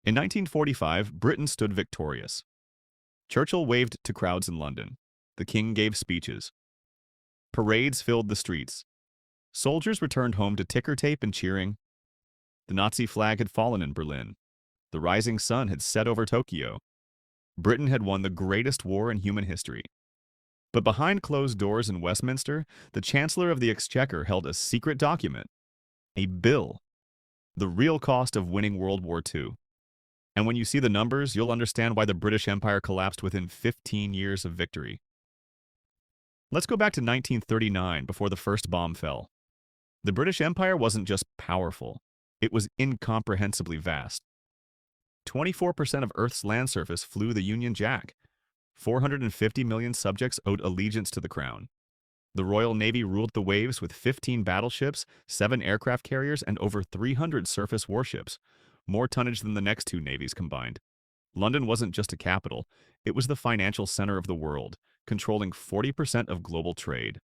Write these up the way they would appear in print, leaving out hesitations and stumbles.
In 1945, Britain stood victorious. Churchill waved to crowds in London. The king gave speeches. Parades filled the streets. Soldiers returned home to ticker tape and cheering. The Nazi flag had fallen in Berlin. The rising sun had set over Tokyo. Britain had won the greatest war in human history. But behind closed doors in Westminster, the Chancellor of the Exchequer held a secret document, a bill, the real cost of winning World War II. And when you see the numbers, you'll understand why the British Empire collapsed within 15 years of victory. Let's go back to 1939, before the first bomb fell. The British Empire wasn't just powerful, it was incomprehensibly vast. 24% of Earth's land surface flew the Union Jack. 450 million subjects owed allegiance to the crown. The Royal Navy ruled the waves with 15 battleships, 7 aircraft carriers, and over 300 surface warships, more tonnage than the next two navies combined. London wasn't just a capital, it was the financial center of the world, controlling 40% of global trade.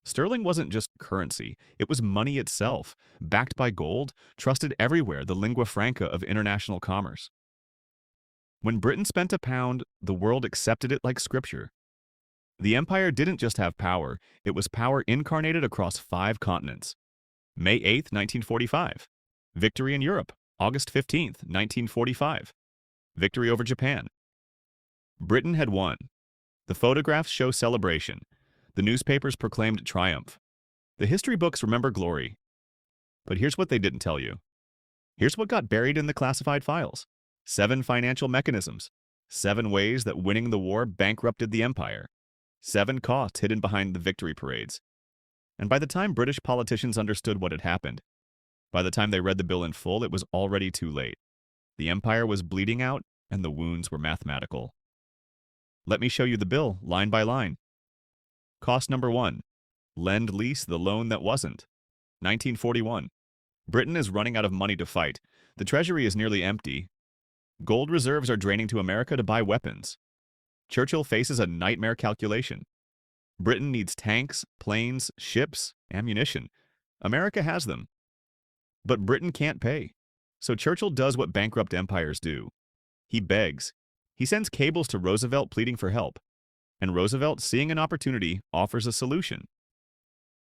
Sterling wasn't just currency, it was money itself, backed by gold, trusted everywhere, the lingua franca of international commerce. When Britain spent a pound, the world accepted it like scripture. The empire didn't just have power, it was power incarnated across 5 continents. May 8, 1945. Victory in Europe, August 15, 1945. Victory over Japan. Britain had won. The photographs show celebration. The newspapers proclaimed triumph. The history books remember glory. But here's what they didn't tell you. Here's what got buried in the classified files. 7 financial mechanisms. 7 ways that winning the war bankrupted the empire. 7 costs hidden behind the victory parades. And by the time British politicians understood what had happened, by the time they read the bill in full, it was already too late. The empire was bleeding out, and the wounds were mathematical. Let me show you the bill, line by line. Cost number 1. Lend-Lease, the loan that wasn't. 1941. Britain is running out of money to fight. The treasury is nearly empty. Gold reserves are draining to America to buy weapons. Churchill faces a nightmare calculation. Britain needs tanks, planes, ships, ammunition. America has them. But Britain can't pay. So Churchill does what bankrupt empires do. He begs. He sends cables to Roosevelt pleading for help. And Roosevelt, seeing an opportunity, offers a solution.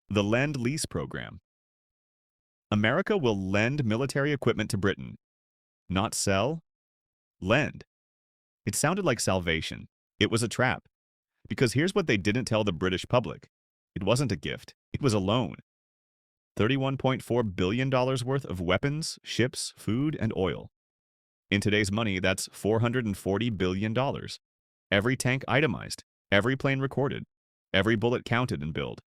The Lend-Lease program. America will lend military equipment to Britain. Not sell, lend. It sounded like salvation. It was a trap. Because here's what they didn't tell the British public. It wasn't a gift. It was a loan. $31.4 billion worth of weapons, ships, food, and oil. In today's money, that's $440 billion. Every tank itemized, every plane recorded, every bullet counted and billed.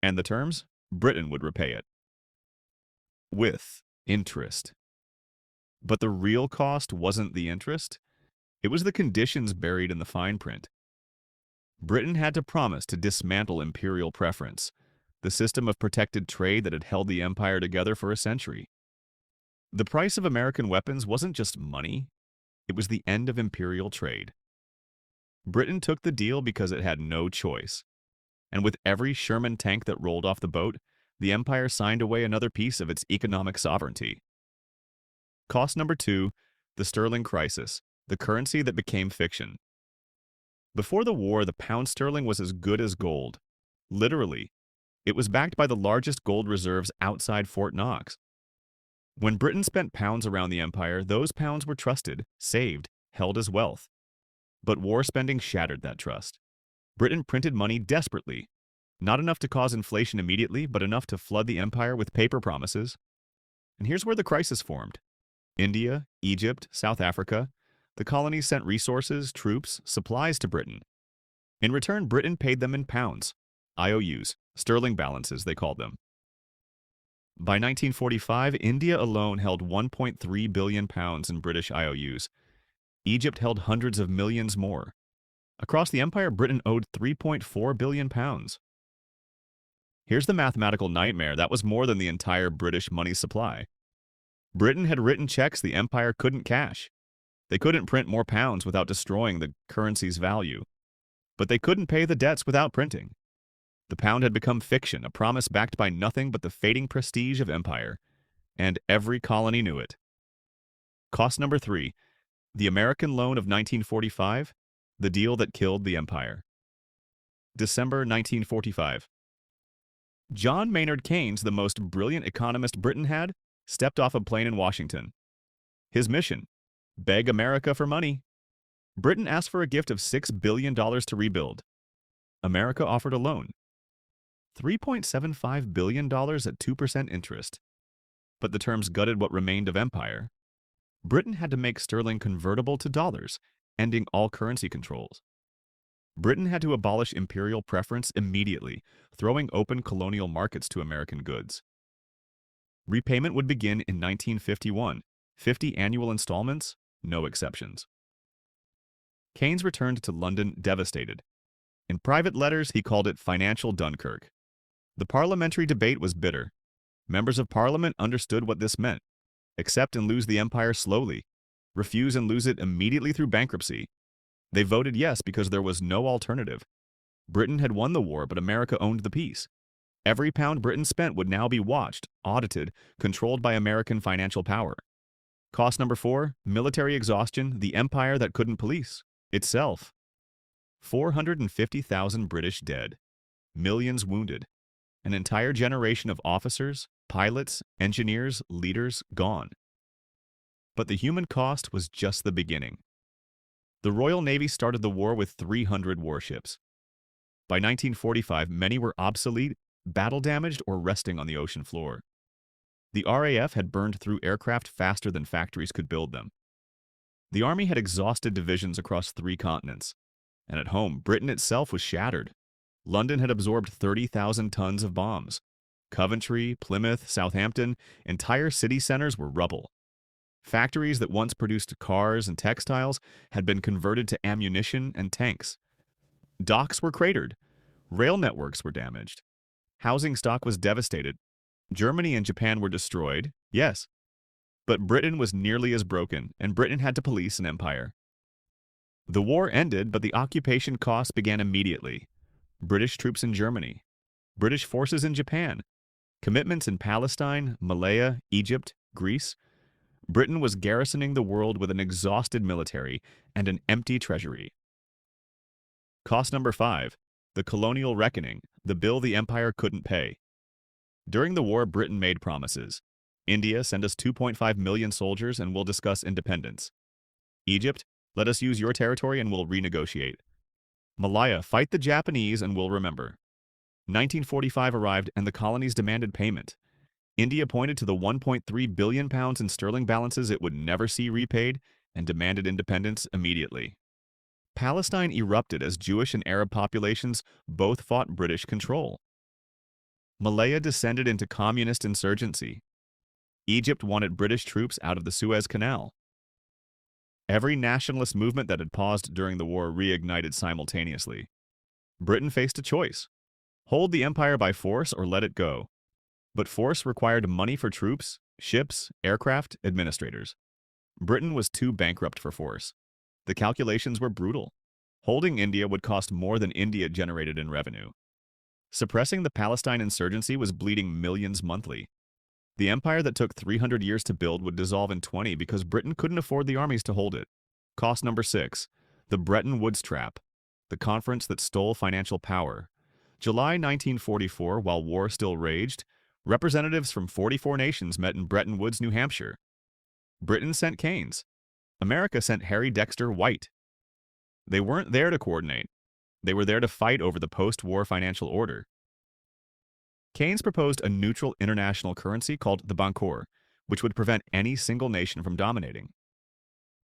And the terms? Britain would repay it. With interest. But the real cost wasn't the interest. It was the conditions buried in the fine print. Britain had to promise to dismantle imperial preference, the system of protected trade that had held the empire together for a century. The price of American weapons wasn't just money, it was the end of imperial trade. Britain took the deal because it had no choice. And with every Sherman tank that rolled off the boat, the empire signed away another piece of its economic sovereignty. Cost number 2, the sterling crisis, the currency that became fiction. Before the war, the pound sterling was as good as gold. Literally. It was backed by the largest gold reserves outside Fort Knox. When Britain spent pounds around the empire, those pounds were trusted, saved, held as wealth. But war spending shattered that trust. Britain printed money desperately. Not enough to cause inflation immediately, but enough to flood the empire with paper promises. And here's where the crisis formed. India, Egypt, South Africa, the colonies sent resources, troops, supplies to Britain. In return, Britain paid them in pounds, IOUs, sterling balances they called them. By 1945, India alone held 1.3 billion pounds in British IOUs. Egypt held hundreds of millions more. Across the empire, Britain owed 3.4 billion pounds. Here's the mathematical nightmare. That was more than the entire British money supply. Britain had written checks the empire couldn't cash. They couldn't print more pounds without destroying the currency's value. But they couldn't pay the debts without printing. The pound had become fiction, a promise backed by nothing but the fading prestige of empire. And every colony knew it. Cost number 3. The American Loan of 1945, the deal that killed the empire. December 1945. John Maynard Keynes, the most brilliant economist Britain had, stepped off a plane in Washington. His mission: beg America for money. Britain asked for a gift of $6 billion to rebuild. America offered a loan: $3.75 billion at 2% interest. But the terms gutted what remained of empire. Britain had to make sterling convertible to dollars, ending all currency controls. Britain had to abolish imperial preference immediately, throwing open colonial markets to American goods. Repayment would begin in 1951, 50 annual installments, no exceptions. Keynes returned to London devastated. In private letters, he called it financial Dunkirk. The parliamentary debate was bitter. Members of Parliament understood what this meant: accept and lose the empire slowly, refuse and lose it immediately through bankruptcy. They voted yes because there was no alternative. Britain had won the war, but America owned the peace. Every pound Britain spent would now be watched, audited, controlled by American financial power. Cost number 4, military exhaustion, the empire that couldn't police itself. 450,000 British dead, millions wounded, an entire generation of officers, pilots, engineers, leaders gone. But the human cost was just the beginning. The Royal Navy started the war with 300 warships. By 1945, many were obsolete, battle-damaged, or resting on the ocean floor. The RAF had burned through aircraft faster than factories could build them. The Army had exhausted divisions across 3 continents. And at home, Britain itself was shattered. London had absorbed 30,000 tons of bombs. Coventry, Plymouth, Southampton, entire city centers were rubble. Factories that once produced cars and textiles had been converted to ammunition and tanks. Docks were cratered. Rail networks were damaged. Housing stock was devastated. Germany and Japan were destroyed, yes. But Britain was nearly as broken, and Britain had to police an empire. The war ended, but the occupation costs began immediately. British troops in Germany, British forces in Japan, commitments in Palestine, Malaya, Egypt, Greece. Britain was garrisoning the world with an exhausted military and an empty treasury. Cost number 5, the colonial reckoning, the bill the empire couldn't pay. During the war, Britain made promises. India, send us 2.5 million soldiers and we'll discuss independence. Egypt, let us use your territory and we'll renegotiate. Malaya, fight the Japanese and we'll remember. 1945 arrived and the colonies demanded payment. India pointed to the 1.3 billion pounds in sterling balances it would never see repaid and demanded independence immediately. Palestine erupted as Jewish and Arab populations both fought British control. Malaya descended into communist insurgency. Egypt wanted British troops out of the Suez Canal. Every nationalist movement that had paused during the war reignited simultaneously. Britain faced a choice: hold the empire by force or let it go. But force required money for troops, ships, aircraft, administrators. Britain was too bankrupt for force. The calculations were brutal. Holding India would cost more than India generated in revenue. Suppressing the Palestine insurgency was bleeding millions monthly. The empire that took 300 years to build would dissolve in 20 because Britain couldn't afford the armies to hold it. Cost number 6, the Bretton Woods trap, the conference that stole financial power. July 1944, while war still raged, representatives from 44 nations met in Bretton Woods, New Hampshire. Britain sent Keynes. America sent Harry Dexter White. They weren't there to coordinate. They were there to fight over the post-war financial order. Keynes proposed a neutral international currency called the Bankrupted, which would prevent any single nation from dominating.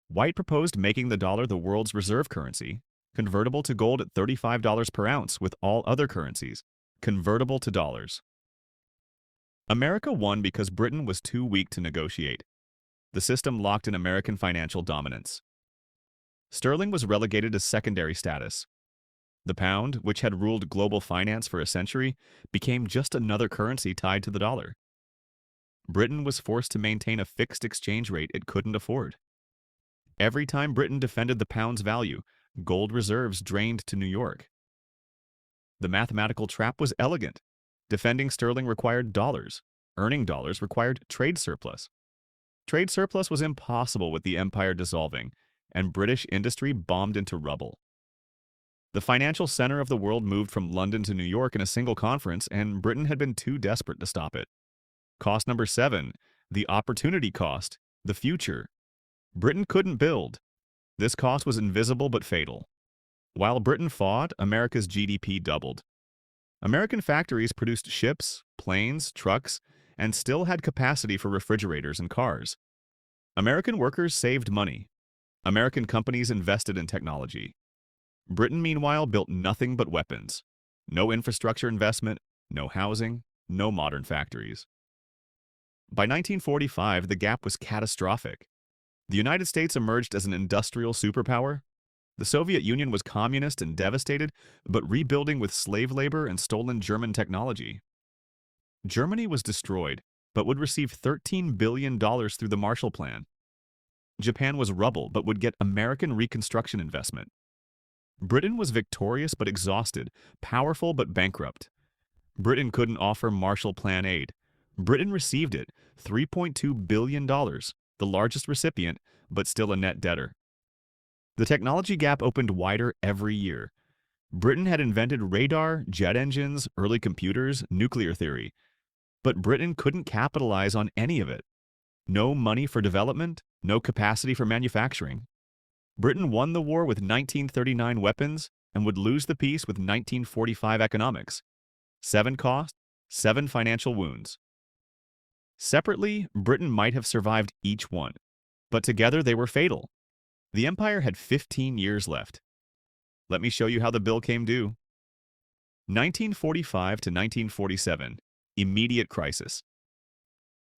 White proposed making the dollar the world's reserve currency, convertible to gold at $35 per ounce with all other currencies, convertible to dollars. America won because Britain was too weak to negotiate. The system locked in American financial dominance. Sterling was relegated to secondary status. The pound, which had ruled global finance for a century, became just another currency tied to the dollar. Britain was forced to maintain a fixed exchange rate it couldn't afford. Every time Britain defended the pound's value, gold reserves drained to New York. The mathematical trap was elegant. Defending sterling required dollars. Earning dollars required trade surplus. Trade surplus was impossible with the empire dissolving, and British industry bombed into rubble. The financial center of the world moved from London to New York in a single conference, and Britain had been too desperate to stop it. Cost number 7, the opportunity cost, the future. Britain couldn't build. This cost was invisible but fatal. While Britain fought, America's GDP doubled. American factories produced ships, planes, trucks, and still had capacity for refrigerators and cars. American workers saved money. American companies invested in technology. Britain, meanwhile, built nothing but weapons. No infrastructure investment, no housing, no modern factories. By 1945, the gap was catastrophic. The United States emerged as an industrial superpower. The Soviet Union was communist and devastated, but rebuilding with slave labor and stolen German technology. Germany was destroyed, but would receive $13 billion through the Marshall Plan. Japan was rubble, but would get American Reconstruction investment. Britain was victorious but exhausted, powerful but bankrupt. Britain couldn't offer Marshall Plan aid. Britain received it, $3.2 billion, the largest recipient, but still a net debtor. The technology gap opened wider every year. Britain had invented radar, jet engines, early computers, nuclear theory. But Britain couldn't capitalize on any of it. No money for development, no capacity for manufacturing. Britain won the war with 1939 weapons and would lose the peace with 1945 economics. 7 cost, 7 financial wounds. Separately, Britain might have survived each one, but together they were fatal. The empire had 15 years left. Let me show you how the bill came due. 1945 to 1947, immediate crisis.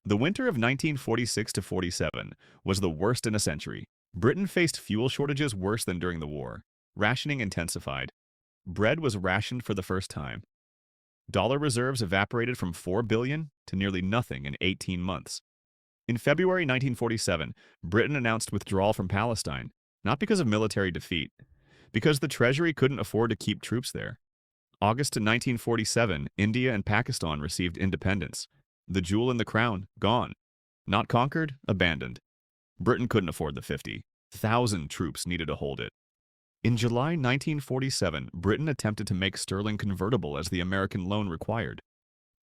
The winter of 1946 to 47 was the worst in a century. Britain faced fuel shortages worse than during the war. Rationing intensified. Bread was rationed for the first time. Dollar reserves evaporated from $4 billion to nearly nothing in 18 months. In February 1947, Britain announced withdrawal from Palestine, not because of military defeat, because the Treasury couldn't afford to keep troops there. August 1947, India and Pakistan received independence. The jewel in the crown, gone. Not conquered, abandoned. Britain couldn't afford the 50,000 troops needed to hold it. In July 1947, Britain attempted to make sterling convertible as the American loan required.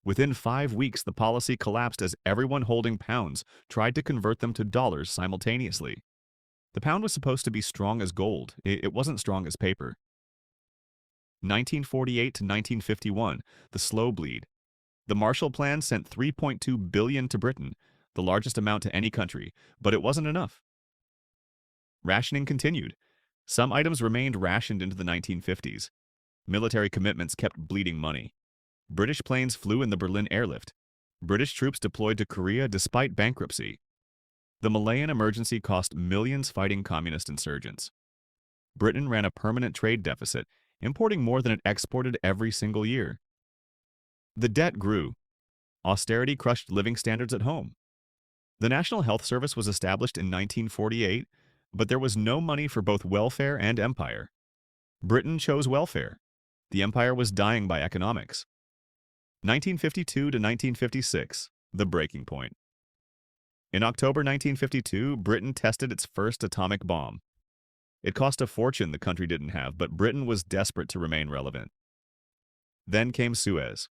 Within 5 weeks, the policy collapsed as everyone holding pounds tried to convert them to dollars simultaneously. The pound was supposed to be strong as gold. It wasn't strong as paper. 1948 to 1951, the slow bleed. The Marshall Plan sent $3.2 billion to Britain, the largest amount to any country, but it wasn't enough. Rationing continued. Some items remained rationed into the 1950s. Military commitments kept bleeding money. British planes flew in the Berlin airlift. British troops deployed to Korea despite bankruptcy. The Malayan emergency cost millions fighting communist insurgents. Britain ran a permanent trade deficit, importing more than it exported every single year. The debt grew. Austerity crushed living standards at home. The National Health Service was established in 1948, but there was no money for both welfare and empire. Britain chose welfare. The empire was dying by economics. 1952 to 1956, the breaking point. In October 1952, Britain tested its first atomic bomb. It cost a fortune the country didn't have, but Britain was desperate to remain relevant. Then came Suez,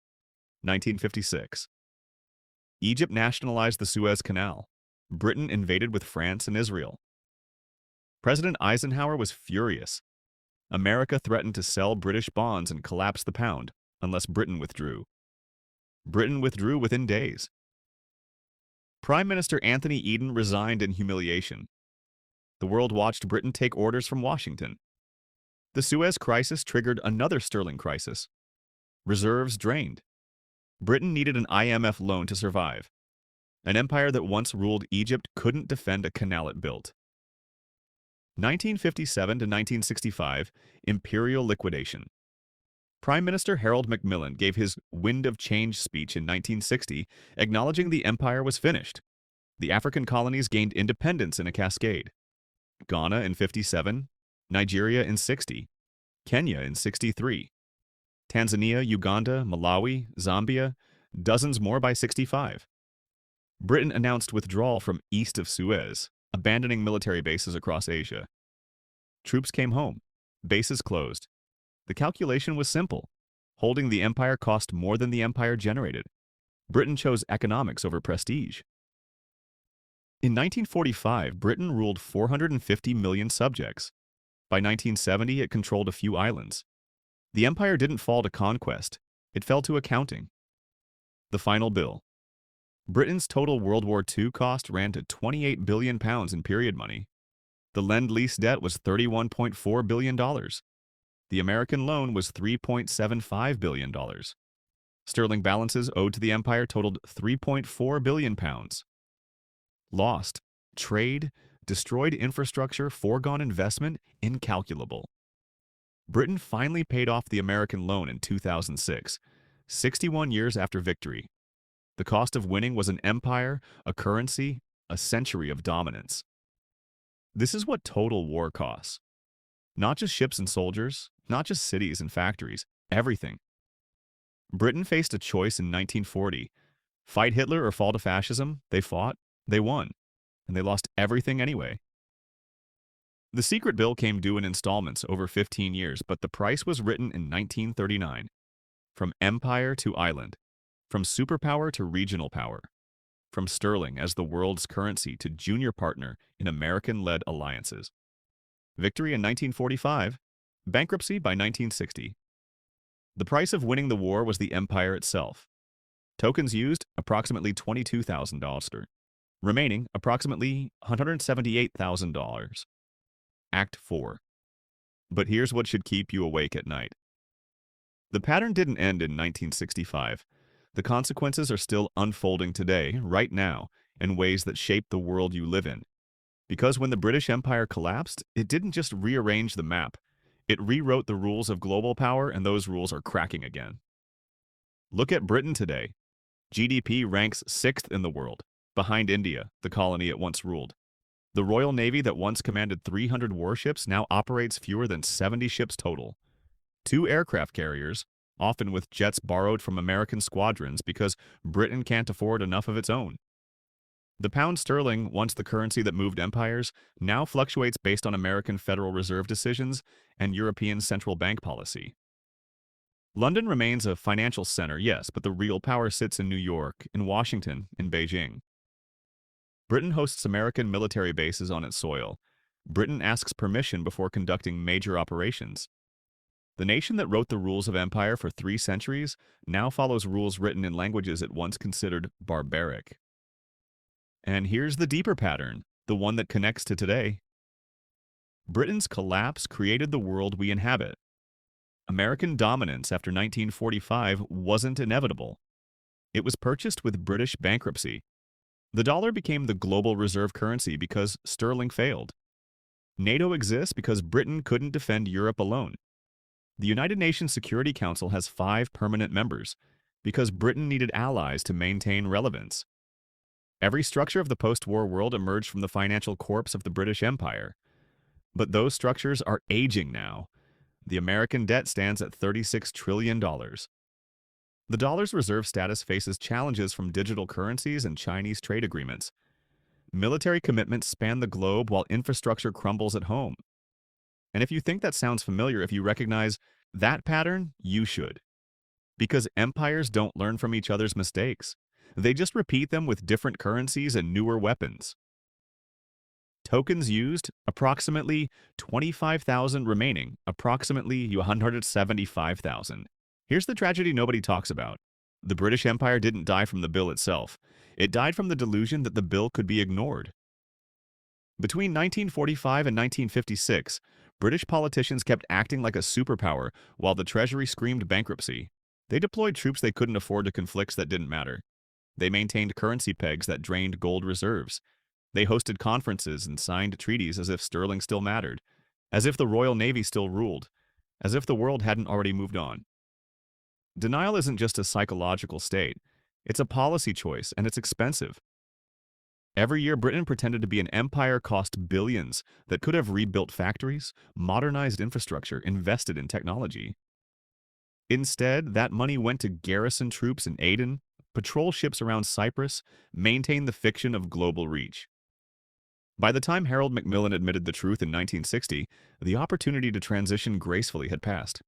1956. Egypt nationalized the Suez Canal. Britain invaded with France and Israel. President Eisenhower was furious. America threatened to sell British bonds and collapse the pound unless Britain withdrew. Britain withdrew within days. Prime Minister Anthony Eden resigned in humiliation. The world watched Britain take orders from Washington. The Suez Crisis triggered another sterling crisis. Reserves drained. Britain needed an IMF loan to survive. An empire that once ruled Egypt couldn't defend a canal it built. 1957 to 1965, imperial liquidation. Prime Minister Harold Macmillan gave his Wind of Change speech in 1960, acknowledging the empire was finished. The African colonies gained independence in a cascade. Ghana in 57, Nigeria in 60, Kenya in 63, Tanzania, Uganda, Malawi, Zambia, dozens more by 65. Britain announced withdrawal from east of Suez, abandoning military bases across Asia. Troops came home. Bases closed. The calculation was simple. Holding the empire cost more than the empire generated. Britain chose economics over prestige. In 1945, Britain ruled 450 million subjects. By 1970, it controlled a few islands. The empire didn't fall to conquest. It fell to accounting. The final bill. Britain's total World War II cost ran to £28 billion in period money. The Lend-Lease debt was $31.4 billion. The American loan was $3.75 billion. Sterling balances owed to the empire totaled £3.4 billion. Lost. Trade, destroyed infrastructure, foregone investment, incalculable. Britain finally paid off the American loan in 2006, 61 years after victory. The cost of winning was an empire, a currency, a century of dominance. This is what total war costs. Not just ships and soldiers, not just cities and factories, everything. Britain faced a choice in 1940. Fight Hitler or fall to fascism? They fought, they won, and they lost everything anyway. The secret bill came due in installments over 15 years, but the price was written in 1939. From empire to island, from superpower to regional power, from sterling as the world's currency to junior partner in American-led alliances. Victory in 1945, bankruptcy by 1960. The price of winning the war was the empire itself. Tokens used, approximately $22,000. Remaining, approximately $178,000. Act 4. But here's what should keep you awake at night. The pattern didn't end in 1965. The consequences are still unfolding today, right now, in ways that shape the world you live in. Because when the British Empire collapsed, it didn't just rearrange the map. It rewrote the rules of global power, and those rules are cracking again. Look at Britain today. GDP ranks 6th in the world, behind India, the colony it once ruled. The Royal Navy that once commanded 300 warships now operates fewer than 70 ships total. 2 aircraft carriers, often with jets borrowed from American squadrons because Britain can't afford enough of its own. The pound sterling, once the currency that moved empires, now fluctuates based on American Federal Reserve decisions and European central bank policy. London remains a financial center, yes, but the real power sits in New York, in Washington, in Beijing. Britain hosts American military bases on its soil. Britain asks permission before conducting major operations. The nation that wrote the rules of empire for 3 centuries now follows rules written in languages it once considered barbaric. And here's the deeper pattern, the one that connects to today. Britain's collapse created the world we inhabit. American dominance after 1945 wasn't inevitable. It was purchased with British bankruptcy. The dollar became the global reserve currency because sterling failed. NATO exists because Britain couldn't defend Europe alone. The United Nations Security Council has 5 permanent members because Britain needed allies to maintain relevance. Every structure of the post-war world emerged from the financial corpse of the British Empire. But those structures are aging now. The American debt stands at $36 trillion. The dollar's reserve status faces challenges from digital currencies and Chinese trade agreements. Military commitments span the globe while infrastructure crumbles at home. And if you think that sounds familiar, if you recognize that pattern, you should. Because empires don't learn from each other's mistakes. They just repeat them with different currencies and newer weapons. Tokens used, approximately 25,000 remaining, approximately 175,000. Here's the tragedy nobody talks about. The British Empire didn't die from the bill itself. It died from the delusion that the bill could be ignored. Between 1945 and 1956, British politicians kept acting like a superpower while the Treasury screamed bankruptcy. They deployed troops they couldn't afford to conflicts that didn't matter. They maintained currency pegs that drained gold reserves. They hosted conferences and signed treaties as if sterling still mattered, as if the Royal Navy still ruled, as if the world hadn't already moved on. Denial isn't just a psychological state. It's a policy choice, and it's expensive. Every year, Britain pretended to be an empire cost billions that could have rebuilt factories, modernized infrastructure, invested in technology. Instead, that money went to garrison troops in Aden, patrol ships around Cyprus, maintain the fiction of global reach. By the time Harold Macmillan admitted the truth in 1960, the opportunity to transition gracefully had passed.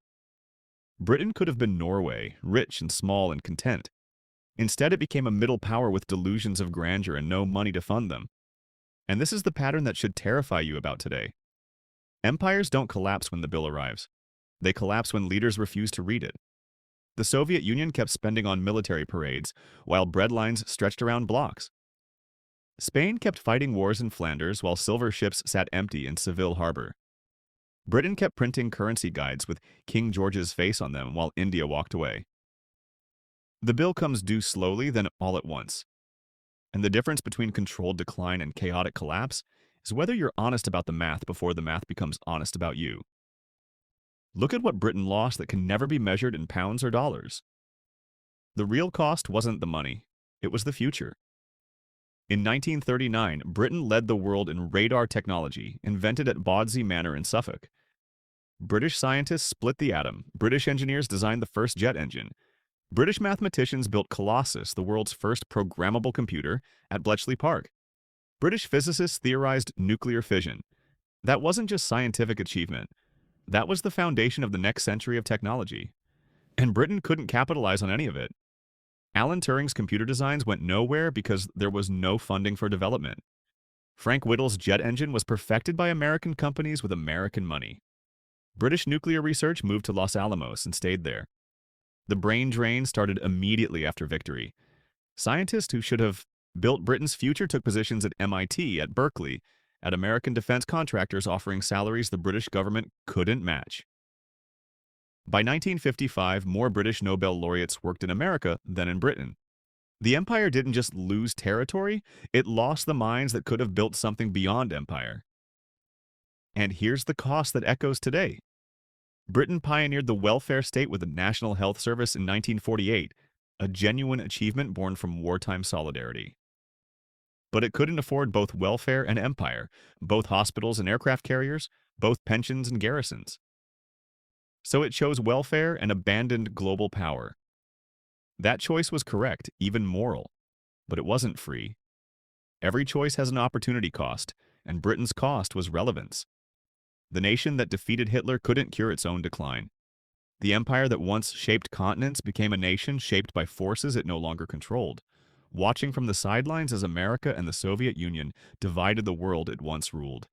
Britain could have been Norway, rich and small and content. Instead, it became a middle power with delusions of grandeur and no money to fund them. And this is the pattern that should terrify you about today. Empires don't collapse when the bill arrives. They collapse when leaders refuse to read it. The Soviet Union kept spending on military parades, while breadlines stretched around blocks. Spain kept fighting wars in Flanders while silver ships sat empty in Seville harbor. Britain kept printing currency guides with King George's face on them while India walked away. The bill comes due slowly, then all at once. And the difference between controlled decline and chaotic collapse is whether you're honest about the math before the math becomes honest about you. Look at what Britain lost that can never be measured in pounds or dollars. The real cost wasn't the money, it was the future. In 1939, Britain led the world in radar technology, invented at Bawdsey Manor in Suffolk. British scientists split the atom. British engineers designed the first jet engine. British mathematicians built Colossus, the world's first programmable computer, at Bletchley Park. British physicists theorized nuclear fission. That wasn't just scientific achievement. That was the foundation of the next century of technology. And Britain couldn't capitalize on any of it. Alan Turing's computer designs went nowhere because there was no funding for development. Frank Whittle's jet engine was perfected by American companies with American money. British nuclear research moved to Los Alamos and stayed there. The brain drain started immediately after victory. Scientists who should have built Britain's future took positions at MIT, at Berkeley, at American defense contractors offering salaries the British government couldn't match. By 1955, more British Nobel laureates worked in America than in Britain. The empire didn't just lose territory, it lost the minds that could have built something beyond empire. And here's the cost that echoes today. Britain pioneered the welfare state with the National Health Service in 1948, a genuine achievement born from wartime solidarity. But it couldn't afford both welfare and empire, both hospitals and aircraft carriers, both pensions and garrisons. So it chose welfare and abandoned global power. That choice was correct, even moral, but it wasn't free. Every choice has an opportunity cost, and Britain's cost was relevance. The nation that defeated Hitler couldn't cure its own decline. The empire that once shaped continents became a nation shaped by forces it no longer controlled, watching from the sidelines as America and the Soviet Union divided the world it once ruled.